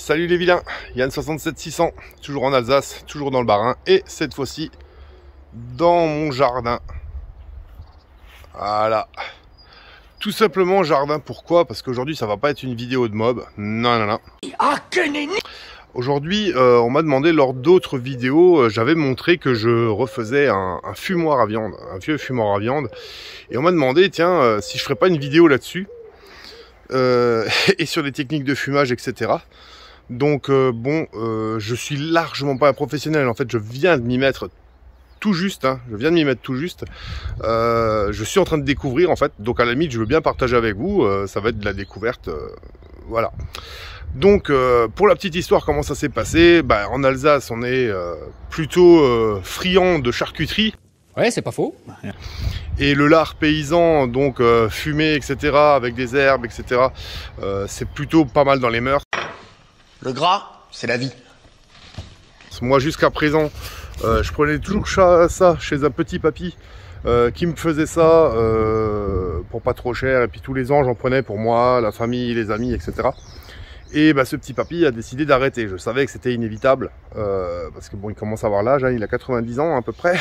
Salut les vilains, Yann 67600, toujours en Alsace, toujours dans le Bas-Rhin, et cette fois-ci dans mon jardin. Voilà. Tout simplement jardin, pourquoi? Parce qu'aujourd'hui ça va pas être une vidéo de mob, non. Aujourd'hui on m'a demandé lors d'autres vidéos, j'avais montré que je refaisais un fumoir à viande, un vieux fumoir à viande, et on m'a demandé, tiens, si je ferais pas une vidéo là-dessus, et sur les techniques de fumage, etc. Donc je suis largement pas un professionnel, en fait je viens de m'y mettre tout juste, je suis en train de découvrir en fait, donc à la limite je veux bien partager avec vous, ça va être de la découverte, voilà. Donc pour la petite histoire, comment ça s'est passé, en Alsace on est plutôt friand de charcuterie. Ouais, c'est pas faux. Et le lard paysan, donc fumé, etc., avec des herbes, etc., c'est plutôt pas mal dans les mœurs. Le gras, c'est la vie. Moi, jusqu'à présent, je prenais toujours ça chez un petit papy qui me faisait ça pour pas trop cher. Et puis tous les ans, j'en prenais pour moi, la famille, les amis, etc. Et ce petit papy a décidé d'arrêter. Je savais que c'était inévitable, parce que bon, il commence à avoir l'âge, hein, il a 90 ans à peu près.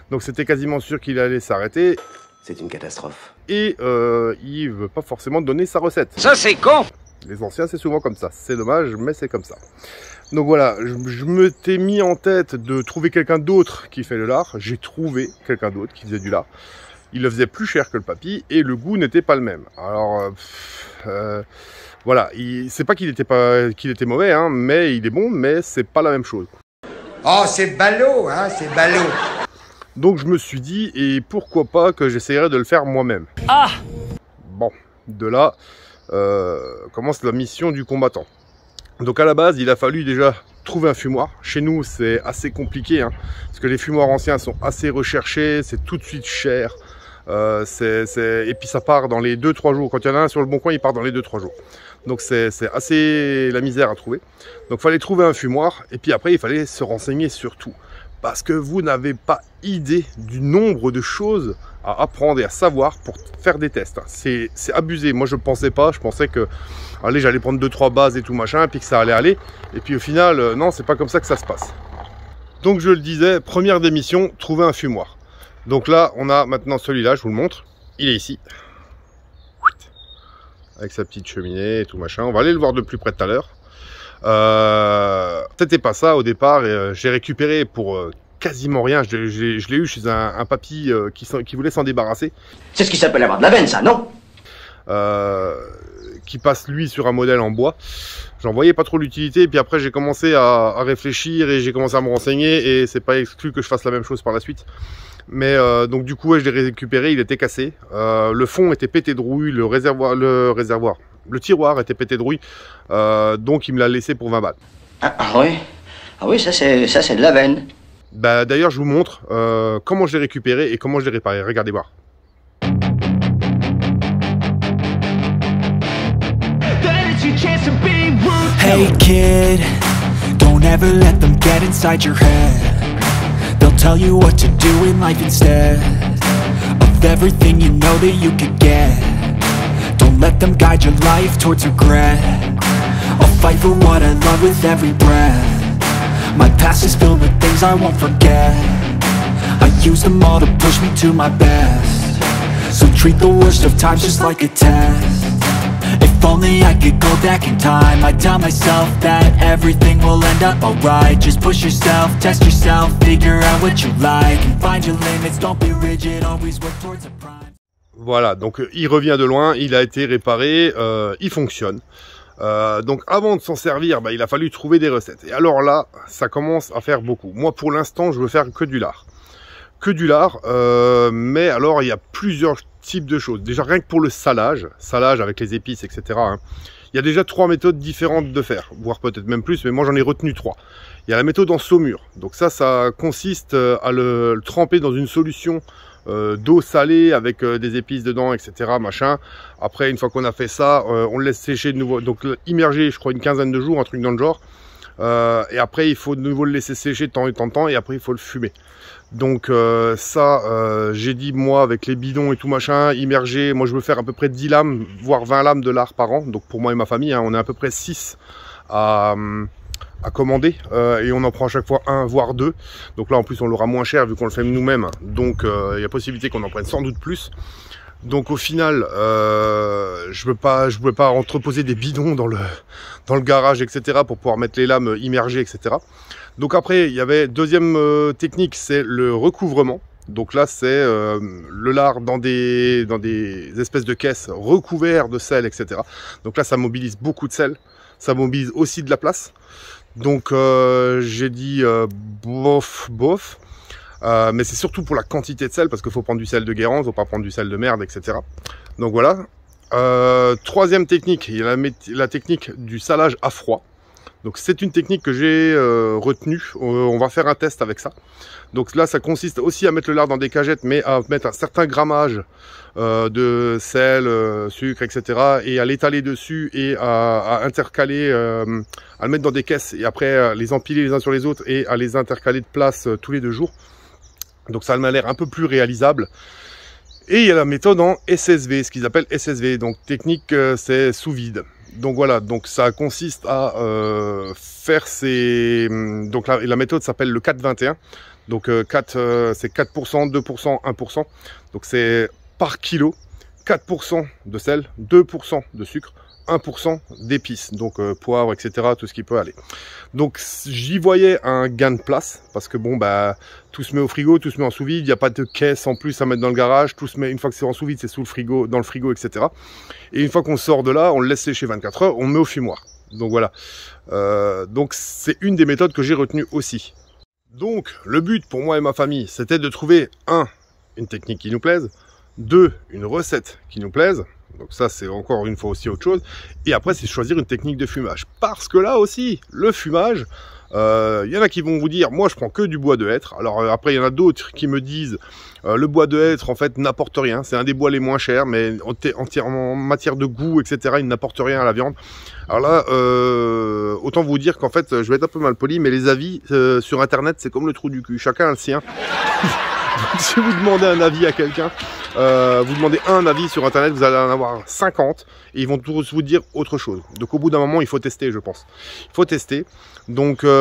Donc c'était quasiment sûr qu'il allait s'arrêter. C'est une catastrophe. Et il veut pas forcément donner sa recette. Ça c'est con. Les anciens c'est souvent comme ça. C'est dommage, mais c'est comme ça. Donc voilà, je me t'ai mis en tête de trouver quelqu'un d'autre qui fait le lard. J'ai trouvé quelqu'un d'autre qui faisait du lard. Il le faisait plus cher que le papy et le goût n'était pas le même. Alors voilà, c'est pas qu'il était mauvais, hein, mais il est bon, mais c'est pas la même chose. Oh c'est ballot, hein, c'est ballot. Donc je me suis dit, et pourquoi pas que j'essayerais de le faire moi-même. Ah! Bon, de là commence la mission du combattant. Donc à la base, il a fallu déjà trouver un fumoir. Chez nous, c'est assez compliqué, hein, parce que les fumoirs anciens sont assez recherchés, c'est tout de suite cher. Et puis ça part dans les 2-3 jours. Quand il y en a un sur le bon coin, il part dans les 2-3 jours. Donc c'est assez la misère à trouver. Donc il fallait trouver un fumoir, et puis après, il fallait se renseigner sur tout. Parce que vous n'avez pas idée du nombre de choses à apprendre et à savoir pour faire des tests. C'est abusé. Moi, je pensais pas. Je pensais que allez, j'allais prendre 2-3 bases et tout machin, puis que ça allait aller. Et puis au final, non, c'est pas comme ça que ça se passe. Donc je le disais, première démission, trouver un fumoir. Donc là, on a maintenant celui-là, je vous le montre. Il est ici. Avec sa petite cheminée et tout machin. On va aller le voir de plus près tout à l'heure. C'était pas ça au départ, et j'ai récupéré pour quasiment rien. Je l'ai eu chez un papy qui voulait s'en débarrasser. C'est ce qui s'appelle avoir de la veine, ça, non? Qui passe lui sur un modèle en bois. J'en voyais pas trop l'utilité, puis après j'ai commencé à réfléchir et j'ai commencé à me renseigner, et c'est pas exclu que je fasse la même chose par la suite. Mais donc du coup ouais, je l'ai récupéré, il était cassé. Le fond était pété de rouille, le tiroir était pété de rouille, donc il me l'a laissé pour 20 balles. Ah oui, ça c'est de la veine. D'ailleurs je vous montre comment je l'ai récupéré et comment je l'ai réparé, regardez voir. Hey kid, don't ever let them get inside your head. They'll tell you what to do in life instead of everything you know that you could get. Don't let them guide your life towards regret. I'll fight for what I love with every breath. My past is filled with things I won't forget. I use them all to push me to my best. So treat the worst of times just like a test. If only I could go back in time, I'd tell myself that everything will end up alright. Just push yourself, test yourself, figure out what you like, and find your limits, don't be rigid, always work towards a prime. Voilà, donc il revient de loin, il a été réparé, il fonctionne. Donc avant de s'en servir, il a fallu trouver des recettes. Et alors là, ça commence à faire beaucoup. Moi pour l'instant, je veux faire que du lard. Mais alors il y a plusieurs types de choses. Déjà rien que pour le salage avec les épices, etc. Hein, il y a déjà 3 méthodes différentes de faire, voire peut-être même plus, mais moi j'en ai retenu 3. Il y a la méthode en saumure. Donc ça consiste à le tremper dans une solution d'eau salée avec des épices dedans, etc. Machin. Après, une fois qu'on a fait ça, on le laisse sécher de nouveau. Donc immerger, je crois, une quinzaine de jours, un truc dans le genre. Et après, il faut de nouveau le laisser sécher de temps en temps, et après, il faut le fumer. Donc j'ai dit, moi, avec les bidons et tout machin, immerger, moi je veux faire à peu près 10 lames, voire 20 lames de lard par an. Donc pour moi et ma famille, hein, on est à peu près 6 à commander et on en prend à chaque fois un voire deux. Donc là en plus on l'aura moins cher vu qu'on le fait nous-mêmes, donc il y a possibilité qu'on en prenne sans doute plus. Donc au final je pouvais pas entreposer des bidons dans le garage, etc. pour pouvoir mettre les lames immergées, etc. Donc après il y avait deuxième technique, c'est le recouvrement. Donc là c'est le lard dans des espèces de caisses recouvertes de sel, etc. Donc là ça mobilise beaucoup de sel, ça mobilise aussi de la place. Donc j'ai dit bof, mais c'est surtout pour la quantité de sel, parce qu'il faut prendre du sel de Guérande, il ne faut pas prendre du sel de merde, etc. Donc voilà. Troisième technique, il y a la technique du salage à froid. Donc c'est une technique que j'ai retenue, on va faire un test avec ça. Donc là ça consiste aussi à mettre le lard dans des cagettes, mais à mettre un certain grammage de sel, sucre, etc. et à l'étaler dessus et à intercaler, à le mettre dans des caisses et après les empiler les uns sur les autres et à les intercaler de place tous les 2 jours. Donc ça m'a l'air un peu plus réalisable. Et il y a la méthode en SSV, ce qu'ils appellent SSV, donc technique c'est sous vide. Donc voilà, donc ça consiste à faire ces... Donc la méthode s'appelle le 4-21. Donc 4 c'est 4%, 2%, 1%. Donc c'est par kilo, 4% de sel, 2% de sucre, 1% d'épices, donc poivre, etc., tout ce qui peut aller. Donc j'y voyais un gain de place, parce que bon, bah, tout se met au frigo, tout se met en sous-vide, il n'y a pas de caisse en plus à mettre dans le garage, tout se met, une fois que c'est en sous-vide, c'est sous le frigo, dans le frigo, etc. Et une fois qu'on sort de là, on le laisse sécher 24 heures, on le met au fumoir. Donc voilà. Donc c'est une des méthodes que j'ai retenues aussi. Donc le but pour moi et ma famille, c'était de trouver une technique qui nous plaise, 2, une recette qui nous plaise. Donc ça c'est encore une fois aussi autre chose. Et après c'est choisir une technique de fumage. Parce que là aussi, le fumage, y en a qui vont vous dire, moi je prends que du bois de hêtre. Alors après il y en a d'autres qui me disent, le bois de hêtre en fait n'apporte rien. C'est un des bois les moins chers, mais en matière de goût, etc. il n'apporte rien à la viande. Alors là, autant vous dire qu'en fait, je vais être un peu mal poli, mais les avis sur internet c'est comme le trou du cul. Chacun a le sien. Donc, si vous demandez un avis à quelqu'un, vous demandez un avis sur internet, vous allez en avoir 50 et ils vont tous vous dire autre chose. Donc au bout d'un moment, il faut tester, je pense. Il faut tester. Donc dans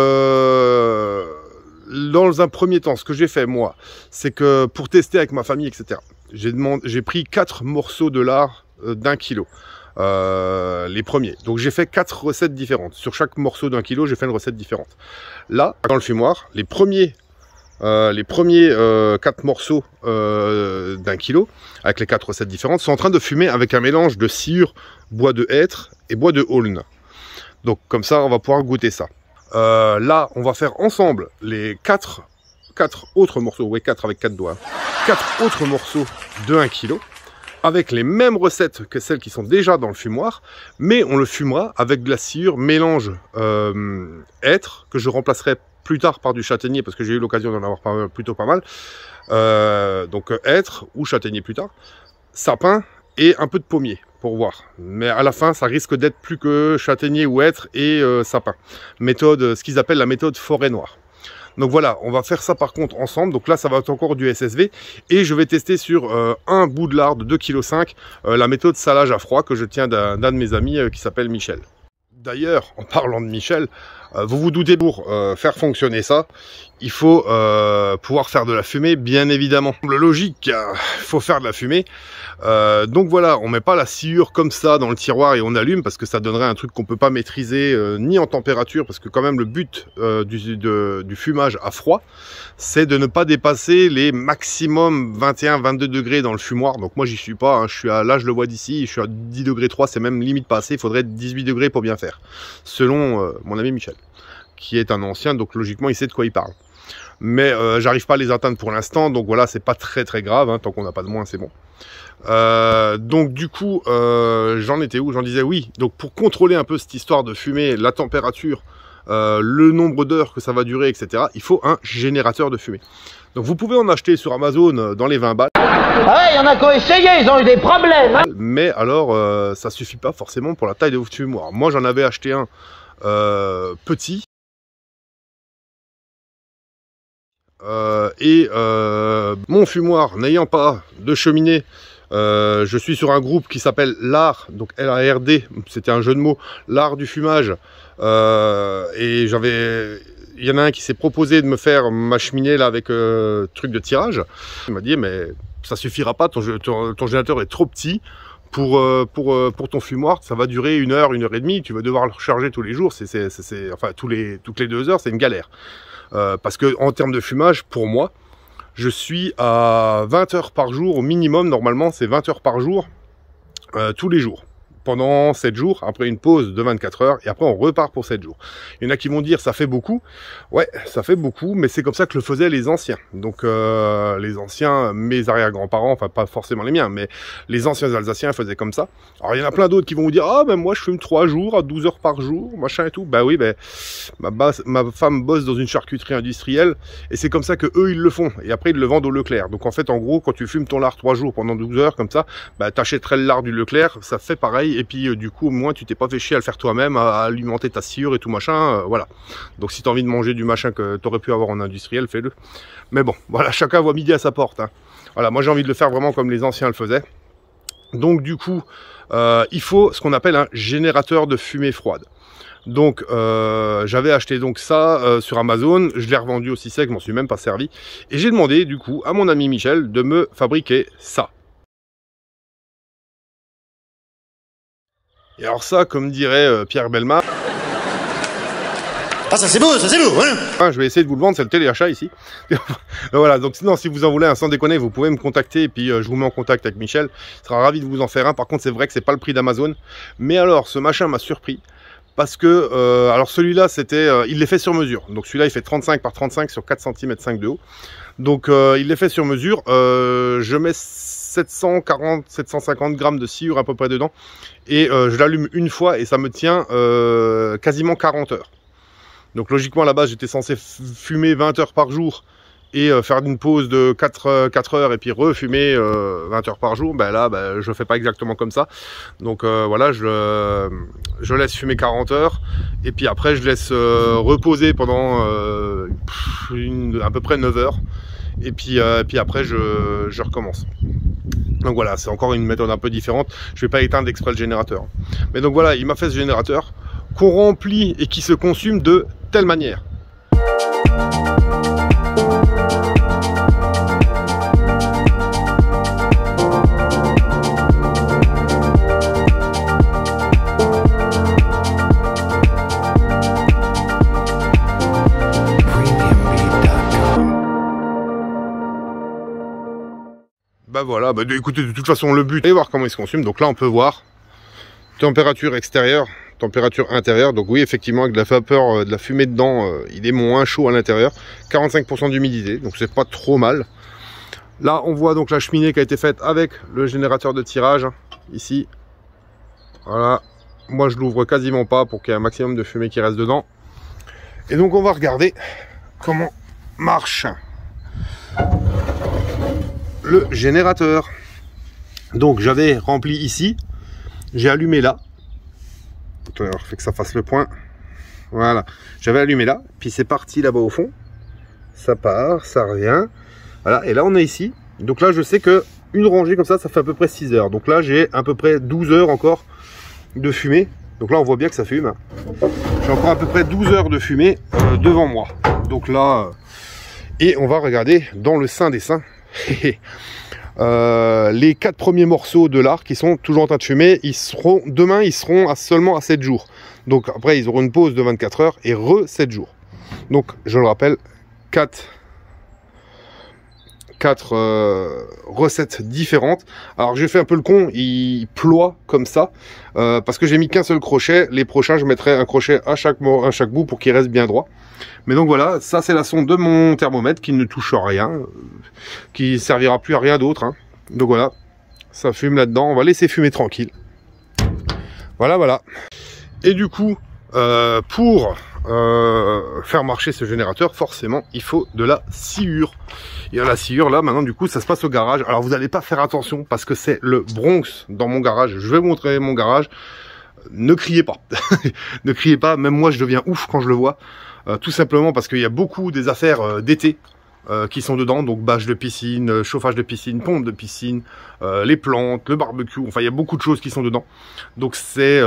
un premier temps, ce que j'ai fait moi, c'est que pour tester avec ma famille, etc., j'ai pris 4 morceaux de lard d'1 kilo. Les premiers. Donc j'ai fait 4 recettes différentes. Sur chaque morceau d'1 kilo, j'ai fait une recette différente. Là, dans le fumoir, les premiers 4 morceaux d'1 kilo, avec les 4 recettes différentes, sont en train de fumer avec un mélange de sciure, bois de hêtre et bois de aulne. Donc comme ça, on va pouvoir goûter ça. Là, on va faire ensemble les 4 autres morceaux, oui 4 avec 4 doigts, 4 autres morceaux de 1 kilo, avec les mêmes recettes que celles qui sont déjà dans le fumoir, mais on le fumera avec de la sciure mélange hêtre, que je remplacerai plus tard par du châtaignier, parce que j'ai eu l'occasion d'en avoir plutôt pas mal. Donc hêtre ou châtaignier plus tard, sapin et un peu de pommier pour voir. Mais à la fin, ça risque d'être plus que châtaignier ou hêtre et sapin. Méthode, ce qu'ils appellent la méthode forêt noire. Donc voilà, on va faire ça par contre ensemble. Donc là, ça va être encore du SSV. Et je vais tester sur un bout de lard de 2,5 kg la méthode salage à froid que je tiens d'un de mes amis qui s'appelle Michel. D'ailleurs, en parlant de Michel, vous vous doutez, pour faire fonctionner ça, il faut pouvoir faire de la fumée, bien évidemment. Le logique, il faut faire de la fumée. Donc voilà, on met pas la sciure comme ça dans le tiroir et on allume, parce que ça donnerait un truc qu'on peut pas maîtriser ni en température, parce que quand même le but du fumage à froid, c'est de ne pas dépasser les maximum 21-22 degrés dans le fumoir. Donc moi j'y suis pas, hein. Là je le vois d'ici, je suis à 10 degrés 3, c'est même limite pas assez, il faudrait 18 degrés pour bien faire, selon mon ami Michel, qui est un ancien, donc logiquement il sait de quoi il parle. Mais j'arrive pas à les atteindre pour l'instant, donc voilà, c'est pas très grave, hein, tant qu'on n'a pas de moins, c'est bon. Donc du coup, j'en étais où? J'en disais oui, donc pour contrôler un peu cette histoire de fumée, la température, le nombre d'heures que ça va durer, etc., il faut un générateur de fumée. Donc vous pouvez en acheter sur Amazon dans les 20 balles. Ah ouais, il y en a qui ont essayé, ils ont eu des problèmes, hein. Mais alors, ça suffit pas forcément pour la taille de votre fumoir. Moi j'en avais acheté un petit. Mon fumoir n'ayant pas de cheminée, Je suis sur un groupe qui s'appelle l'art, donc L-A-R-D, c'était un jeu de mots, l'art du fumage. Et il y en a un qui s'est proposé de me faire ma cheminée là avec truc de tirage. Il m'a dit mais ça suffira pas, ton générateur est trop petit pour ton fumoir, ça va durer 1 heure, 1 heure et demie, tu vas devoir le recharger tous les jours, enfin toutes les 2 heures, c'est une galère. Parce que en termes de fumage, pour moi, je suis à 20 heures par jour au minimum, normalement c'est 20 heures par jour, tous les jours. Pendant 7 jours, après une pause de 24 heures, et après on repart pour 7 jours. Il y en a qui vont dire ça fait beaucoup. Ouais, ça fait beaucoup, mais c'est comme ça que le faisaient les anciens. Donc les anciens, mes arrière-grands-parents, enfin pas forcément les miens, mais les anciens Alsaciens faisaient comme ça. Alors il y en a plein d'autres qui vont vous dire ah ben moi je fume 3 jours à 12 heures par jour, machin et tout. Bah oui, ben ma femme bosse dans une charcuterie industrielle, et c'est comme ça que eux ils le font. Et après ils le vendent au Leclerc. Donc en fait en gros quand tu fumes ton lard 3 jours pendant 12 heures comme ça, bah t'achèterais le lard du Leclerc, ça fait pareil. Et puis du coup au moins tu t'es pas fait chier à le faire toi-même, à alimenter ta sciure et tout machin, voilà. Donc si tu as envie de manger du machin que tu aurais pu avoir en industriel, fais-le. Mais bon, voilà, chacun voit midi à sa porte, hein. Voilà, moi j'ai envie de le faire vraiment comme les anciens le faisaient. Donc du coup, il faut ce qu'on appelle un générateur de fumée froide. Donc j'avais acheté donc ça sur Amazon, je l'ai revendu aussi sec, je m'en suis même pas servi. Et j'ai demandé du coup à mon ami Michel de me fabriquer ça. Et alors ça, comme dirait Pierre Bellemare... Ah ça c'est beau, hein. Je vais essayer de vous le vendre, c'est le téléachat ici. Voilà, donc sinon si vous en voulez un, sans déconner, vous pouvez me contacter et puis je vous mets en contact avec Michel. Il sera ravi de vous en faire un. Par contre c'est vrai que c'est pas le prix d'Amazon. Mais alors ce machin m'a surpris. Parce que, alors celui-là c'était, il l'est fait sur mesure. Donc celui-là il fait 35 par 35 sur 4 cm 5 de haut. Donc il l'est fait sur mesure. Je mets 740-750 grammes de sciure à peu près dedans. Et je l'allume une fois et ça me tient quasiment 40 heures. Donc logiquement à la base j'étais censé fumer 20 heures par jour et faire une pause de 4 heures et puis refumer 20 heures par jour. Ben là je fais pas exactement comme ça. Donc voilà, je laisse fumer 40 heures et puis après je laisse reposer pendant à peu près 9 heures. Et puis après je recommence. Donc voilà, c'est encore une méthode un peu différente. Je vais pas éteindre exprès le générateur. Mais donc voilà, il m'a fait ce générateur qu'on remplit et qui se consume de telle manière. Bah voilà, bah écoutez, de toute façon le but est de voir comment il se consume. Donc là on peut voir température extérieure, température intérieure. Donc oui, effectivement avec de la vapeur, de la fumée dedans, il est moins chaud à l'intérieur. 45% d'humidité, donc c'est pas trop mal. Là on voit donc la cheminée qui a été faite avec le générateur de tirage, ici. Voilà, moi je l'ouvre quasiment pas pour qu'il y ait un maximum de fumée qui reste dedans. Et donc on va regarder comment marche le générateur. Donc j'avais rempli ici, j'ai allumé là. Attends, alors fait que ça fasse le point. Voilà, j'avais allumé là, puis c'est parti là-bas au fond. Ça part, ça revient. Voilà, et là on est ici. Donc là je sais que une rangée comme ça, ça fait à peu près 6 heures. Donc là j'ai à peu près 12 heures encore de fumée. Donc là on voit bien que ça fume. J'ai encore à peu près 12 heures de fumée devant moi. Donc là, et on va regarder dans le sein des seins. Les 4 premiers morceaux de lard qui sont toujours en train de fumer, demain ils seront seulement à 7 jours. Donc après ils auront une pause de 24 heures et 7 jours. Donc je le rappelle, 4 recettes différentes. Alors j'ai fait un peu le con, il ploie comme ça parce que j'ai mis qu'un seul crochet. Les prochains je mettrai un crochet à chaque bout pour qu'il reste bien droit. Mais donc voilà, ça c'est la sonde de mon thermomètre qui ne touche rien, qui servira plus à rien d'autre, hein. Donc voilà, ça fume là-dedans, on va laisser fumer tranquille. Voilà. Et du coup, pour faire marcher ce générateur, forcément il faut de la sciure. Et la sciure là maintenant du coup ça se passe au garage. Alors vous n'allez pas faire attention parce que c'est le Bronx dans mon garage. Je vais vous montrer mon garage. Ne criez pas. Ne criez pas, même moi je deviens ouf quand je le vois. Tout simplement parce qu'il y a beaucoup des affaires d'été qui sont dedans, donc bâche de piscine, chauffage de piscine, pompe de piscine, les plantes, le barbecue, enfin il y a beaucoup de choses qui sont dedans. Donc c'est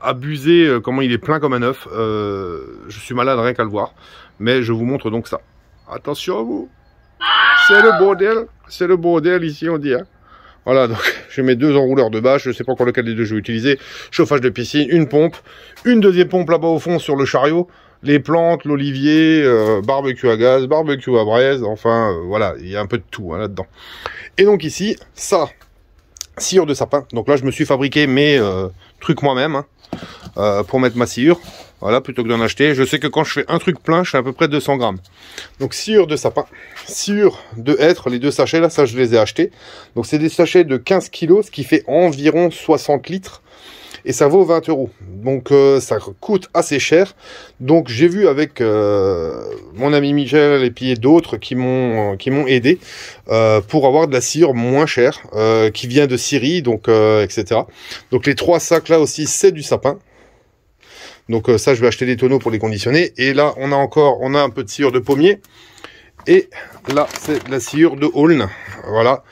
abusé comment il est plein comme un œuf. Je suis malade rien qu'à le voir, mais je vous montre donc ça. Attention à vous, c'est le bordel ici on dit. Hein. Voilà, donc je mets 2 enrouleurs de bâche, je ne sais pas encore lequel des deux je vais utiliser, chauffage de piscine, une pompe, une deuxième pompe là-bas au fond sur le chariot, les plantes, l'olivier, barbecue à gaz, barbecue à braise, enfin voilà, il y a un peu de tout hein, là-dedans. Et donc ici, ça, sciure de sapin, donc là je me suis fabriqué mes trucs moi-même hein, pour mettre ma sciure. Voilà, plutôt que d'en acheter. Je sais que quand je fais un truc plein, je fais à peu près 200 grammes. Donc, sciure de sapin, sciure de hêtre, les 2 sachets là, ça je les ai achetés. Donc, c'est des sachets de 15 kg, ce qui fait environ 60 litres. Et ça vaut 20 €. Donc, ça coûte assez cher. Donc, j'ai vu avec mon ami Michel et puis d'autres qui m'ont aidé pour avoir de la sciure moins chère, qui vient de Syrie, donc etc. Donc, les 3 sacs là aussi, c'est du sapin. Donc ça, je vais acheter des tonneaux pour les conditionner. Et là, on a un peu de sciure de pommier. Et là, c'est de la sciure de aulne. Voilà.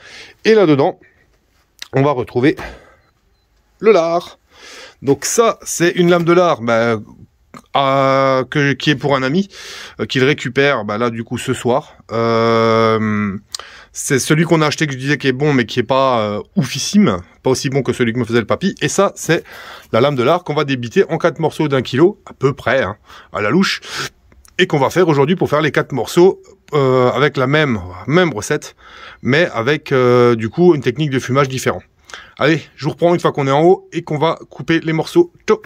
Et là-dedans, on va retrouver le lard. Donc ça, c'est une lame de lard qui est pour un ami, qu'il récupère là du coup ce soir. C'est celui qu'on a acheté que je disais qui est bon, mais qui est pas oufissime, pas aussi bon que celui que me faisait le papy. Et ça, c'est la lame de lard qu'on va débiter en 4 morceaux d'1 kilo, à peu près, hein, à la louche, et qu'on va faire aujourd'hui pour faire les 4 morceaux avec la même recette, mais avec du coup une technique de fumage différente. Allez, je vous reprends une fois qu'on est en haut et qu'on va couper les morceaux. Ciao.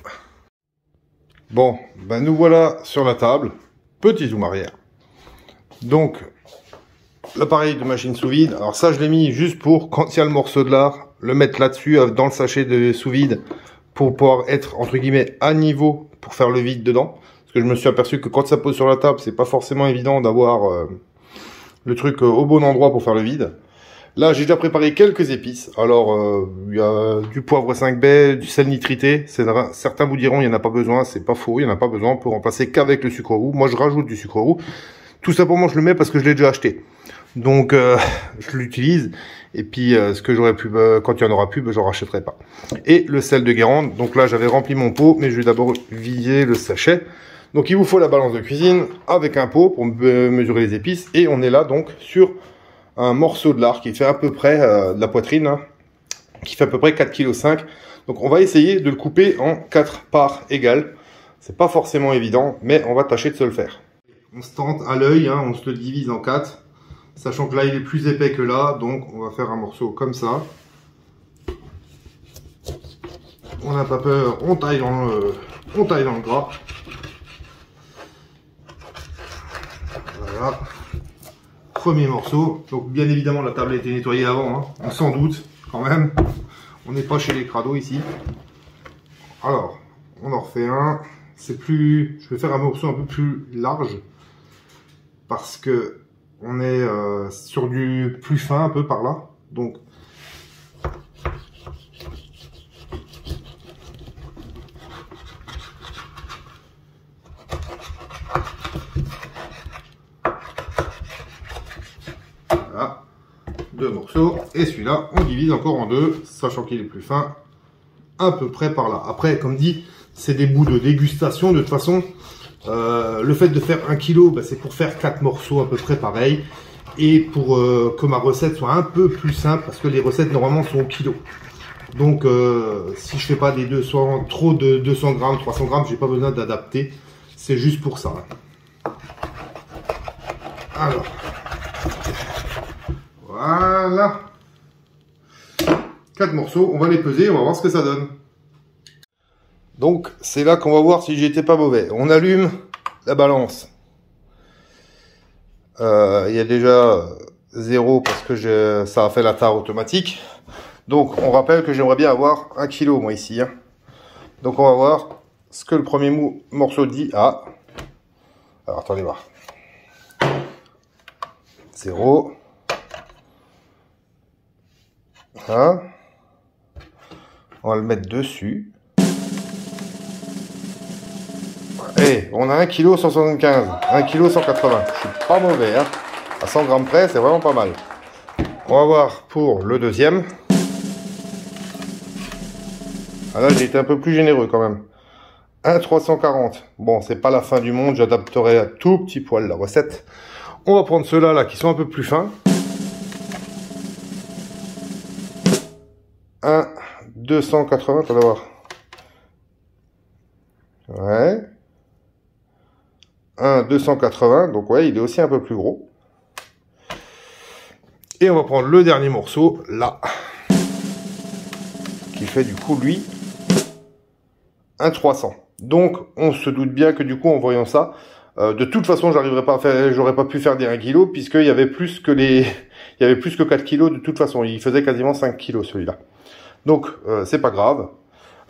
Bon, nous voilà sur la table. Petit zoom arrière. Donc, l'appareil de machine sous vide. Alors ça, je l'ai mis juste pour, quand il y a le morceau de lard, le mettre là-dessus, dans le sachet de sous vide, pour pouvoir être, entre guillemets, à niveau, pour faire le vide dedans. Parce que je me suis aperçu que quand ça pose sur la table, c'est pas forcément évident d'avoir le truc au bon endroit pour faire le vide. Là, j'ai déjà préparé quelques épices. Alors, il y a du poivre 5 baies, du sel nitrité. Certains vous diront, il n'y en a pas besoin. C'est pas faux, il n'y en a pas besoin pour remplacer qu'avec le sucre roux. Moi, je rajoute du sucre roux. Tout simplement, je le mets parce que je l'ai déjà acheté. Donc, je l'utilise. Et puis, ce que j'aurais pu, quand il n'y en aura plus, j'en rachèterai pas. Et le sel de Guérande. Donc là, j'avais rempli mon pot, mais je vais d'abord vider le sachet. Donc, il vous faut la balance de cuisine avec un pot pour mesurer les épices. Et on est là, donc, sur un morceau de lard qui fait à peu près de la poitrine, hein, qui fait à peu près 4,5 kg. Donc, on va essayer de le couper en 4 parts égales. C'est pas forcément évident, mais on va tâcher de se le faire. On se tente à l'œil, hein, on se le divise en 4. Sachant que là, il est plus épais que là, donc on va faire un morceau comme ça. On n'a pas peur, on taille dans le gras. Voilà. Premier morceau. Donc bien évidemment, la table a été nettoyée avant, hein. On s'en doute quand même. On n'est pas chez les crados ici. Alors, on en refait un. Je vais faire un morceau un peu plus large. Parce que on est sur du plus fin un peu par là, donc voilà, 2 morceaux, et celui-là on divise encore en 2, sachant qu'il est plus fin, à peu près par là. Après, comme dit, c'est des bouts de dégustation de toute façon. Le fait de faire 1 kg, c'est pour faire 4 morceaux à peu près pareil, et pour que ma recette soit un peu plus simple, parce que les recettes normalement sont au kilo. Donc si je fais pas des 200, trop de 200 grammes, 300 grammes, j'ai pas besoin d'adapter, c'est juste pour ça. Alors, voilà, 4 morceaux, on va les peser, on va voir ce que ça donne. Donc, c'est là qu'on va voir si j'étais pas mauvais. On allume la balance. Il y a déjà 0 parce que ça a fait la tare automatique. Donc, on rappelle que j'aimerais bien avoir 1 kg, moi, ici. Hein. Donc, on va voir ce que le premier morceau dit. Ah. Alors, attendez voir. 0. Voilà. On va le mettre dessus. Et on a 1 kg 175, 1 kg 180. Je suis pas mauvais, hein. 100 grammes près, c'est vraiment pas mal. On va voir pour le deuxième. Ah là, j'ai été un peu plus généreux quand même. 1,340. Bon, c'est pas la fin du monde, j'adapterai un tout petit poil la recette. On va prendre ceux-là là, qui sont un peu plus fins. 1,280, tu vas voir. Ouais. 1,280, donc ouais, il est aussi un peu plus gros. Et on va prendre le dernier morceau, là. Qui fait du coup, lui, 1,300. Donc, on se doute bien que du coup, en voyant ça, de toute façon, j'aurais pas pu faire des 1 kg, puisqu'il y avait plus que il y avait plus que 4 kg de toute façon. Il faisait quasiment 5 kg celui-là. Donc, c'est pas grave.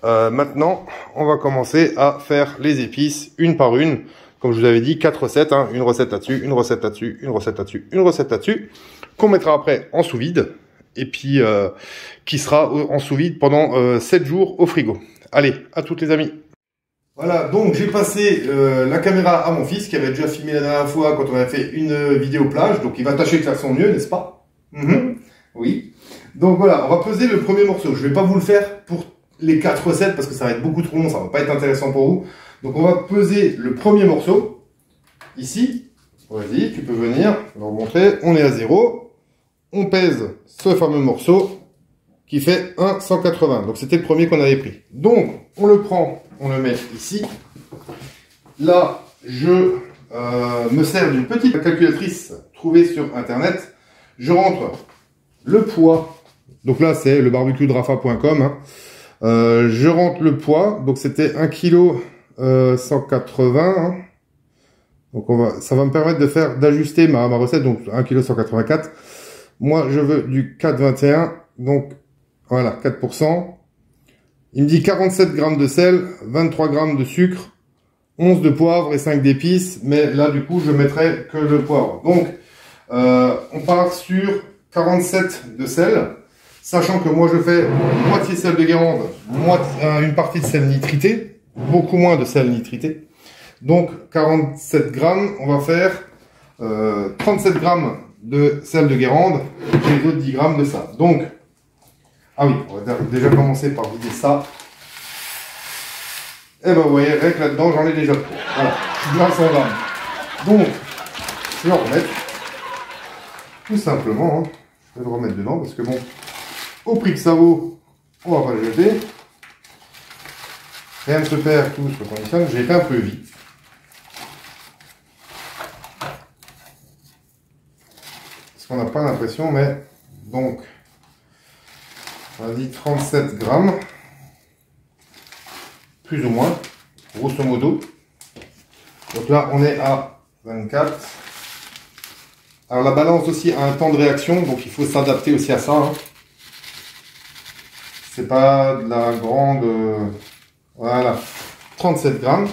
Maintenant, on va commencer à faire les épices une par une. Comme je vous avais dit, 4 recettes, hein, une recette là-dessus, une recette là-dessus, une recette là-dessus, une recette là-dessus, qu'on mettra après en sous-vide, et puis qui sera en sous-vide pendant 7 jours au frigo. Allez, à toutes les amis. Voilà, donc j'ai passé la caméra à mon fils, qui avait déjà filmé la dernière fois quand on avait fait une vidéo plage, donc il va tâcher de faire son mieux, n'est-ce pas? Oui. Donc voilà, on va peser le premier morceau. Je vais pas vous le faire pour les 4 recettes, parce que ça va être beaucoup trop long, ça va pas être intéressant pour vous. Donc on va peser le premier morceau, ici, vas-y, tu peux venir, je vais vous montrer, on est à 0, on pèse ce fameux morceau qui fait 1,180, donc c'était le premier qu'on avait pris. Donc on le prend, on le met ici, là je me sers d'une petite calculatrice trouvée sur internet, je rentre le poids, donc là c'est le barbecuedrafa.com, hein. Je rentre le poids, donc c'était 1 kg 180, hein. Donc ça va me permettre d'ajuster ma recette, donc 1 kg 184. Moi je veux du 4,21, donc voilà, 4%. Il me dit 47 g de sel, 23 g de sucre, 11 de poivre et 5 d'épices, mais là du coup je mettrai que le poivre. Donc on part sur 47 de sel, sachant que moi je fais moitié sel de Guérande, une partie de sel nitrité, beaucoup moins de sel nitrité. Donc 47 grammes, on va faire 37 grammes de sel de Guérande et les autres 10 grammes de ça. Donc, ah oui, on va déjà commencer par vider ça. Et ben vous voyez, rien que là-dedans, j'en ai déjà trop. Voilà, je suis à 100 grammes. Donc, je vais en remettre. Tout simplement, hein. Je vais le remettre dedans parce que bon, au prix que ça vaut, on va pas le jeter. Rien ne se perd, tout se conditionne. J'ai été un peu vite. Parce qu'on n'a pas l'impression, mais donc, on a dit 37 grammes, plus ou moins, grosso modo. Donc là, on est à 24. Alors la balance aussi a un temps de réaction, donc il faut s'adapter aussi à ça, hein. C'est pas de la grande... Voilà, 37 grammes.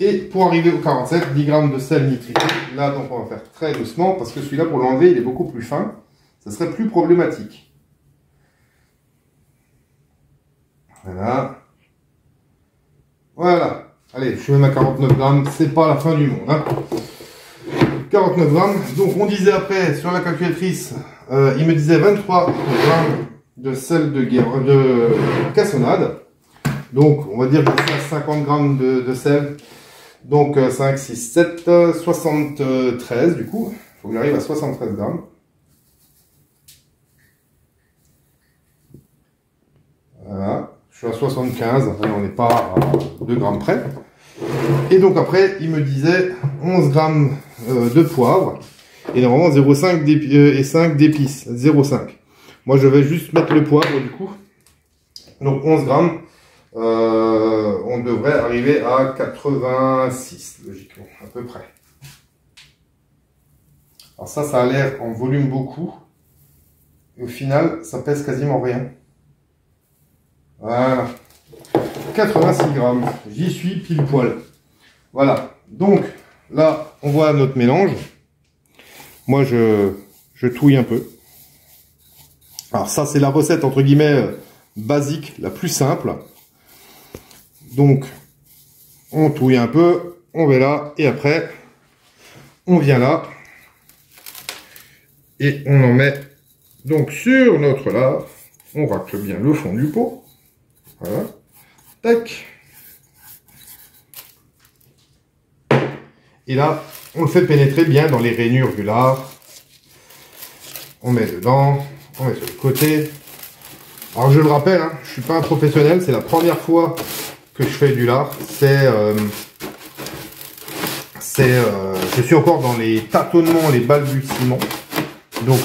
Et pour arriver au 47, 10 grammes de sel nitrité. Là, donc, on va faire très doucement parce que celui-là, pour l'enlever, il est beaucoup plus fin. Ça serait plus problématique. Voilà. Voilà. Allez, je suis même à 49 grammes. C'est pas la fin du monde, hein. 49 grammes. Donc, on disait après, sur la calculatrice, il me disait 23 grammes de sel de cassonade. Donc, on va dire que je fais 50 grammes de sel. Donc, 5, 6, 7, 73 du coup. Il faut que j'arrive à 73 grammes. Voilà. Je suis à 75. On n'est pas à 2 grammes près. Et donc, après, il me disait 11 grammes de poivre. Et normalement, 0,5 et 5 d'épices. 0,5. Moi, je vais juste mettre le poivre du coup. Donc, 11 grammes. On devrait arriver à 86, logiquement, à peu près. Alors ça a l'air en volume beaucoup. Et au final, ça pèse quasiment rien. Voilà. 86 grammes. J'y suis pile poil. Voilà. Donc, là, on voit notre mélange. Moi, je touille un peu. Alors ça, c'est la recette, entre guillemets, basique, la plus simple. Donc, on touille un peu, on va là, et après, on vient là, Et on en met donc sur notre lard. On racle bien le fond du pot. Voilà. Tac. Et là, on le fait pénétrer bien dans les rainures du lard. On met dedans. On met sur le côté. Alors je le rappelle, hein, je suis pas un professionnel. C'est la première fois que je fais du lard. Je suis encore dans les tâtonnements, les balbutiements. Donc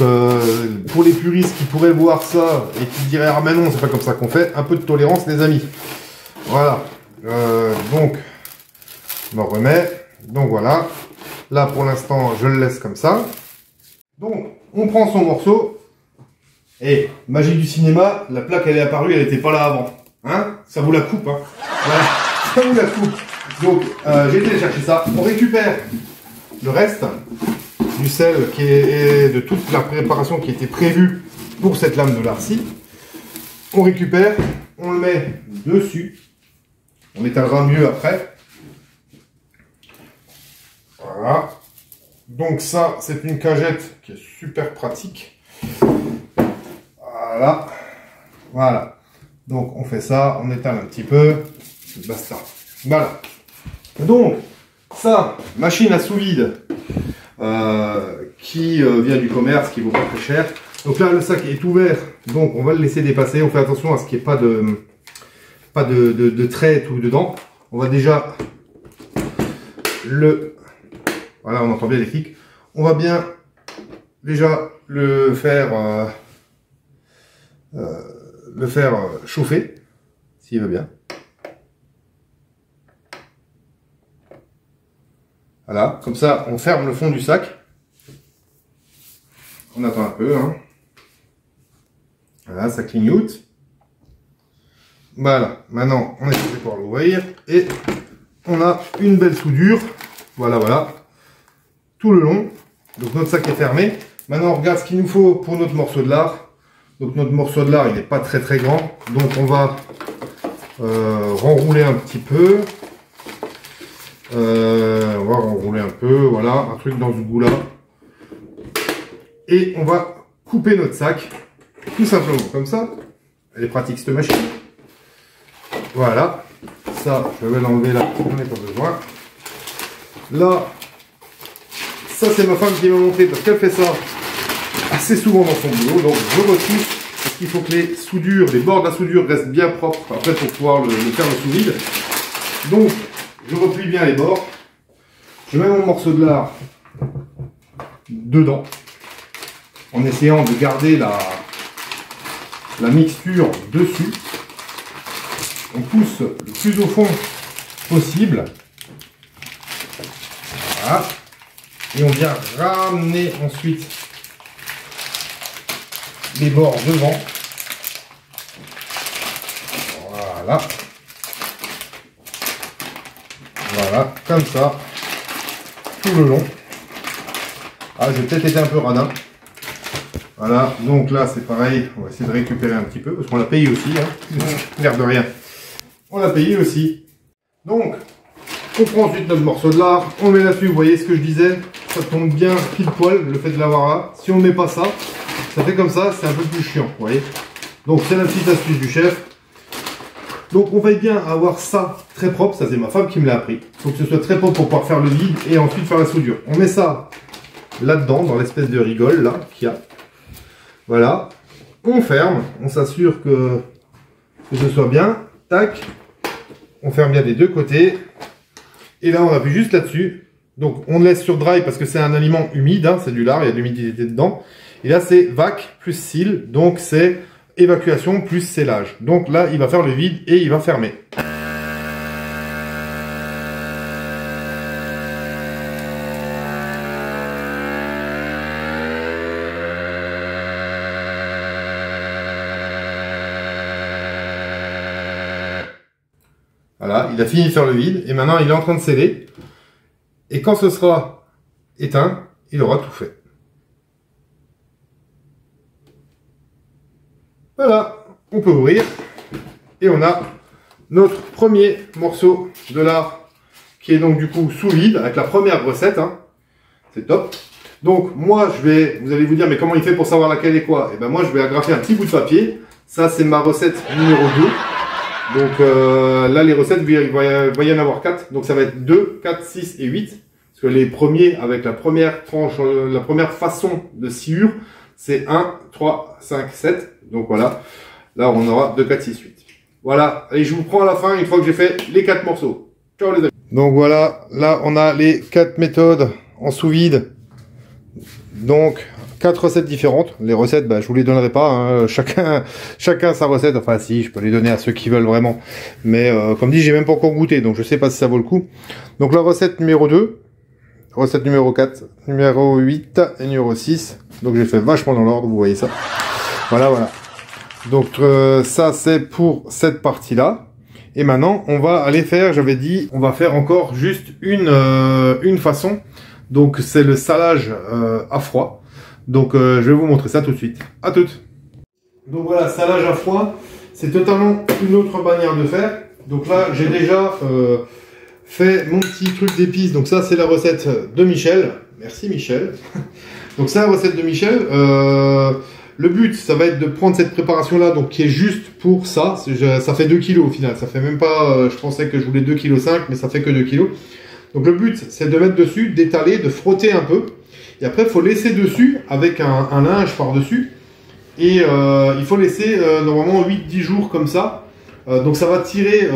pour les puristes qui pourraient voir ça et qui diraient ah mais non c'est pas comme ça qu'on fait, un peu de tolérance les amis. Voilà. Donc je me remets. Donc voilà. Là pour l'instant je le laisse comme ça. Donc on prend son morceau. Et magie du cinéma, la plaque elle est apparue, elle n'était pas là avant. Hein? Ça vous la coupe, hein? Voilà. Ça vous la coupe. Donc j'ai été chercher ça. On récupère le reste du sel qui est de toute la préparation qui était prévue pour cette lame de lard-ci. On récupère, on le met dessus. On étalera mieux après. Voilà. Donc ça, c'est une cagette qui est super pratique. Voilà. Voilà. Donc on fait ça, on étale un petit peu. Basta. Voilà. Donc, ça, machine à sous-vide. Qui vient du commerce, qui vaut pas très cher. Donc là le sac est ouvert, donc on va le laisser dépasser. On fait attention à ce qu'il n'y ait pas de trait tout dedans. On va déjà voilà, on entend bien les clics. On va bien déjà le faire chauffer, s'il veut bien. Voilà, comme ça on ferme le fond du sac. On attend un peu, hein. Voilà, ça clignote. Voilà, maintenant on est censé pouvoir l'ouvrir et on a une belle soudure. Voilà, voilà, tout le long. Donc notre sac est fermé. Maintenant on regarde ce qu'il nous faut pour notre morceau de lard. Donc notre morceau de lard il n'est pas très très grand, donc on va renrouler un petit peu. On va renrouler un peu, voilà, un truc dans ce goût-là. Et on va couper notre sac, tout simplement comme ça. Elle est pratique cette machine. Voilà, ça je vais l'enlever là, on n'est pas besoin. Là, ça c'est ma femme qui m'a montré parce qu'elle fait ça assez souvent dans son boulot. Donc je retouche parce qu'il faut que les soudures, les bords de la soudure restent bien propres après pour pouvoir le faire le sous-vide. Donc je replie bien les bords. Je mets mon morceau de lard dedans, en essayant de garder la mixture dessus. On pousse le plus au fond possible. Voilà. Et on vient ramener ensuite les bords devant. Voilà. Voilà, comme ça, tout le long. Ah, j'ai peut-être été un peu radin. Voilà, donc là c'est pareil, on va essayer de récupérer un petit peu, parce qu'on l'a payé aussi, hein. L'air de rien. On l'a payé aussi. Donc, on prend ensuite notre morceau de lard, on le met là-dessus, vous voyez ce que je disais, ça tombe bien pile poil, le fait de l'avoir là. Si on ne met pas ça, ça fait comme ça, c'est un peu plus chiant, vous voyez. Donc c'est la petite astuce du chef. Donc on veille bien avoir ça très propre, ça c'est ma femme qui me l'a appris. Il faut que ce soit très propre pour pouvoir faire le vide et ensuite faire la soudure. On met ça là-dedans, dans l'espèce de rigole là qu'il y a. Voilà, on ferme, on s'assure que ce soit bien. Tac, on ferme bien des deux côtés. Et là on appuie juste là-dessus. Donc on le laisse sur dry parce que c'est un aliment humide, hein, c'est du lard, il y a de l'humidité dedans. Et là c'est vac plus seal, donc c'est évacuation plus scellage. Donc là, il va faire le vide et il va fermer. Voilà, il a fini de faire le vide et maintenant il est en train de sceller. Et quand ce sera éteint, il aura tout fait. Voilà, on peut ouvrir et on a notre premier morceau de lard qui est donc du coup sous vide avec la première recette, hein. C'est top. Donc moi vous allez vous dire mais comment il fait pour savoir laquelle est quoi? Et ben moi je vais agrafer un petit bout de papier. Ça c'est ma recette numéro 2. Donc là les recettes il va y en avoir 4. Donc ça va être 2, 4, 6 et 8. Parce que les premiers avec la première tranche, la première façon de sciure, c'est 1, 3, 5, 7. Donc voilà. Là on aura 2, 4, 6, 8. Voilà. Allez je vous prends à la fin une fois que j'ai fait les 4 morceaux. Ciao les amis. Donc voilà. Là on a les 4 méthodes en sous vide. Donc 4 recettes différentes. Les recettes, je vous les donnerai pas. Hein. Chacun sa recette. Enfin si, je peux les donner à ceux qui veulent vraiment. Mais comme dit, j'ai même pas encore goûté, donc je sais pas si ça vaut le coup. Donc la recette numéro 2, recette numéro 4, numéro 8 et numéro 6. Donc j'ai fait vachement dans l'ordre, vous voyez ça. Voilà, voilà. Donc ça c'est pour cette partie-là. Et maintenant, on va aller faire, j'avais dit, on va faire encore juste une façon. Donc c'est le salage à froid. Donc je vais vous montrer ça tout de suite. À toutes. Donc voilà, salage à froid, c'est totalement une autre manière de faire. Donc là, j'ai déjà fait mon petit truc d'épices. Donc ça, c'est la recette de Michel. Merci Michel. Donc c'est la recette de Michel. Le but, ça va être de prendre cette préparation-là, donc qui est juste pour ça. Ça fait 2 kg au final. Ça fait même pas, je pensais que je voulais 2,5 kg, mais ça fait que 2 kg. Donc le but, c'est de mettre dessus, d'étaler, de frotter un peu. Et après, il faut laisser dessus avec un linge par-dessus. Et il faut laisser normalement 8-10 jours comme ça. Donc ça va tirer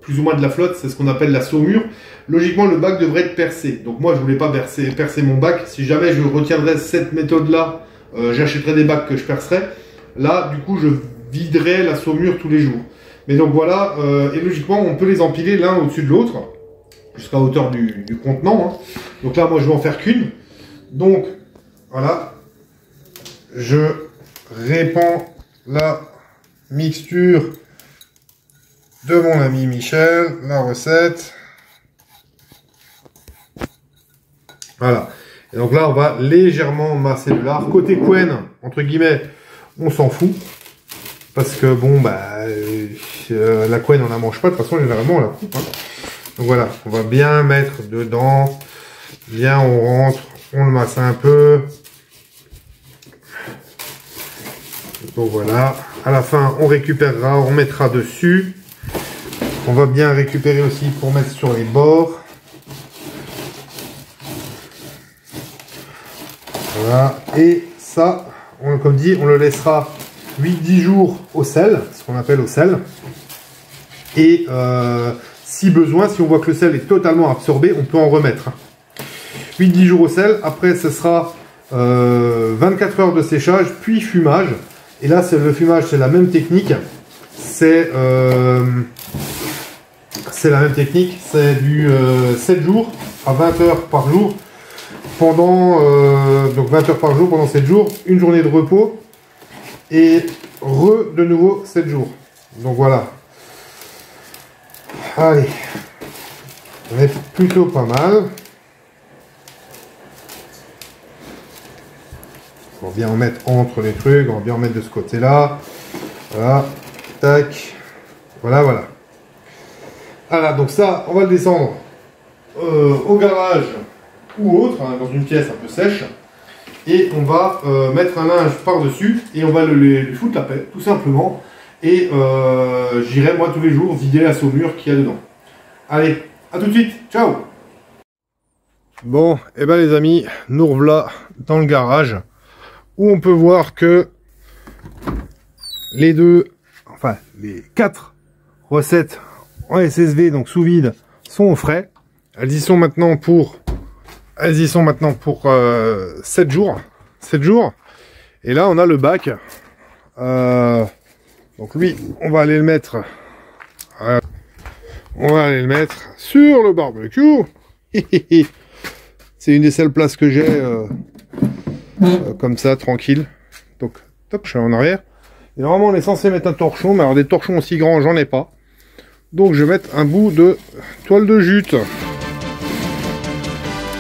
plus ou moins de la flotte, c'est ce qu'on appelle la saumure. Logiquement, le bac devrait être percé. Donc moi, je voulais pas percer mon bac. Si jamais je retiendrais cette méthode-là, j'achèterais des bacs que je percerais. Là, du coup, je viderais la saumure tous les jours. Mais donc voilà, et logiquement, on peut les empiler l'un au-dessus de l'autre, jusqu'à hauteur du contenant. Hein. Donc là, moi, je vais en faire qu'une. Donc, voilà. Je répands la mixture de mon ami Michel, la recette. Voilà. Et donc là, on va légèrement masser le lard. Côté Quen, entre guillemets, on s'en fout. Parce que bon, la Quen, on la mange pas. De toute façon, généralement, on la coupe. Hein. Donc voilà, on va bien mettre dedans. Bien, on rentre, on le masse un peu. Donc voilà. À la fin, on récupérera, on mettra dessus. On va bien récupérer aussi pour mettre sur les bords. Voilà. Et ça, comme dit, on le laissera 8-10 jours au sel, ce qu'on appelle au sel. Et si besoin, si on voit que le sel est totalement absorbé, on peut en remettre. 8-10 jours au sel. Après, ce sera 24 heures de séchage, puis fumage. Et là, le fumage, c'est la même technique. C'est la même technique. C'est du 7 jours à 20 heures par jour. Pendant donc 20 heures par jour pendant 7 jours. Une journée de repos. Et de nouveau 7 jours. Donc voilà. Allez. On est plutôt pas mal. On va bien en mettre entre les trucs, on va bien en mettre de ce côté-là. Voilà, tac. Voilà, voilà. Voilà, donc ça, on va le descendre au garage ou autre, hein, dans une pièce un peu sèche. Et on va mettre un linge par-dessus et on va lui foutre la paix, tout simplement. Et j'irai, moi, tous les jours, vider la saumure qu'il y a dedans. Allez, à tout de suite, ciao! Bon, et ben les amis, nous revoilà dans le garage, où on peut voir que les les 4 recettes en SSV, donc sous vide, sont au frais. Elles y sont maintenant pour 7 jours. 7 jours. Et là, on a le bac. Donc lui, on va aller le mettre. On va aller le mettre sur le barbecue. C'est une des seules places que j'ai comme ça, tranquille. Donc, top, je suis en arrière. Et normalement, on est censé mettre un torchon, mais alors des torchons aussi grands, j'en ai pas. Donc, je vais mettre un bout de toile de jute.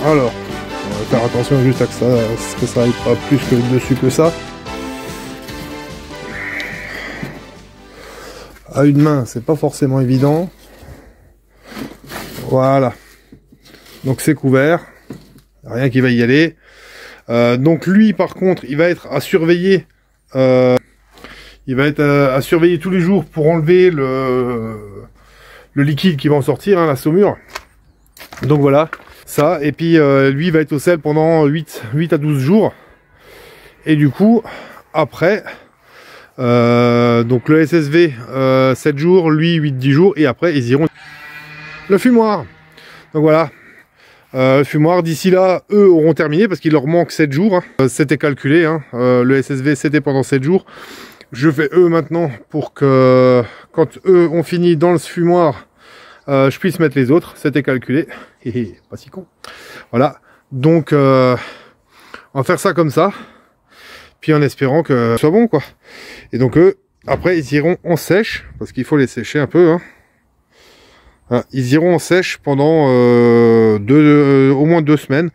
Alors, on va faire attention juste à que ça aille pas plus que dessus que ça. À une main, c'est pas forcément évident. Voilà. Donc, c'est couvert. Rien qui va y aller. Donc lui par contre il va être à surveiller à surveiller tous les jours pour enlever le liquide qui va en sortir, hein, la saumure. Donc voilà, ça. Et puis lui il va être au sel pendant 8 à 12 jours. Et du coup, après, donc le SSV 7 jours, lui 8-10 jours. Et après ils iront le fumoir. Donc voilà. Le fumoir, d'ici là, eux auront terminé parce qu'il leur manque 7 jours. Hein. C'était calculé, hein. Le SSV c'était pendant 7 jours. Je fais eux maintenant pour que quand eux ont fini dans le fumoir, je puisse mettre les autres. C'était calculé. Pas si con. Voilà. Donc, on va faire ça comme ça. Puis en espérant que ce soit bon, quoi. Et donc eux, après, ils iront en sèche parce qu'il faut les sécher un peu, hein. Ils iront en sèche pendant au moins 2 semaines.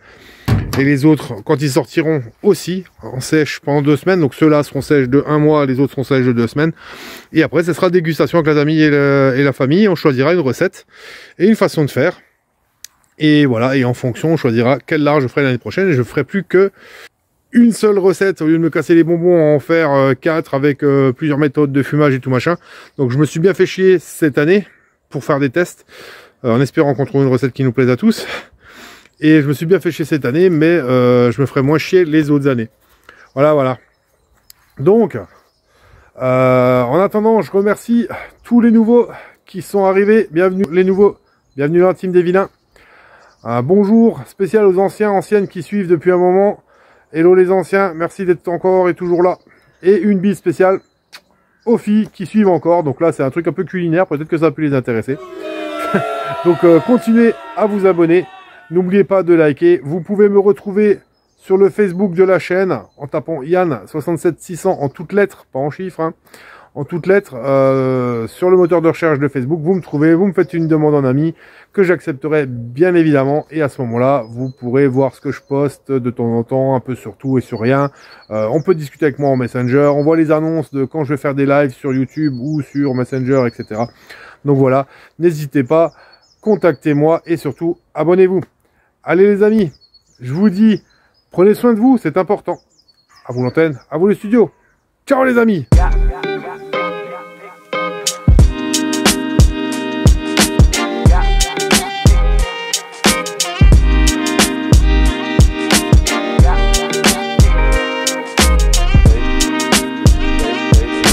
Et les autres, quand ils sortiront aussi en sèche pendant 2 semaines, donc ceux-là seront sèches de 1 mois, les autres seront sèches de 2 semaines. Et après, ce sera dégustation avec les amis et la famille. On choisira une recette et une façon de faire. Et voilà, et en fonction, on choisira quel lard je ferai l'année prochaine. Et je ferai plus que une seule recette, au lieu de me casser les bonbons, à en faire 4 avec plusieurs méthodes de fumage et tout machin. Donc je me suis bien fait chier cette année pour faire des tests, en espérant qu'on trouve une recette qui nous plaise à tous. Et je me suis bien fait chier cette année, mais je me ferai moins chier les autres années. Voilà. Donc, en attendant, je remercie tous les nouveaux qui sont arrivés. Bienvenue les nouveaux, bienvenue dans la team des vilains. Un bonjour spécial aux anciens, anciennes qui suivent depuis un moment. Hello les anciens, merci d'être encore et toujours là. Et une bise spéciale aux filles qui suivent encore. Donc là, c'est un truc un peu culinaire, peut-être que ça peut les intéresser. Donc continuez à vous abonner. N'oubliez pas de liker. Vous pouvez me retrouver sur le Facebook de la chaîne en tapant Yann67600 en toutes lettres, pas en chiffres, hein, en toutes lettres, sur le moteur de recherche de Facebook. Vous me trouvez, vous me faites une demande en ami que j'accepterai bien évidemment. Et à ce moment-là, vous pourrez voir ce que je poste de temps en temps, un peu sur tout et sur rien. On peut discuter avec moi en Messenger. On voit les annonces de quand je vais faire des lives sur YouTube ou sur Messenger, etc. Donc voilà, n'hésitez pas, contactez-moi et surtout, abonnez-vous. Allez les amis, je vous dis, prenez soin de vous, c'est important. À vous l'antenne, à vous le studio. Ciao les amis.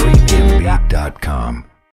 Premiumbeat.com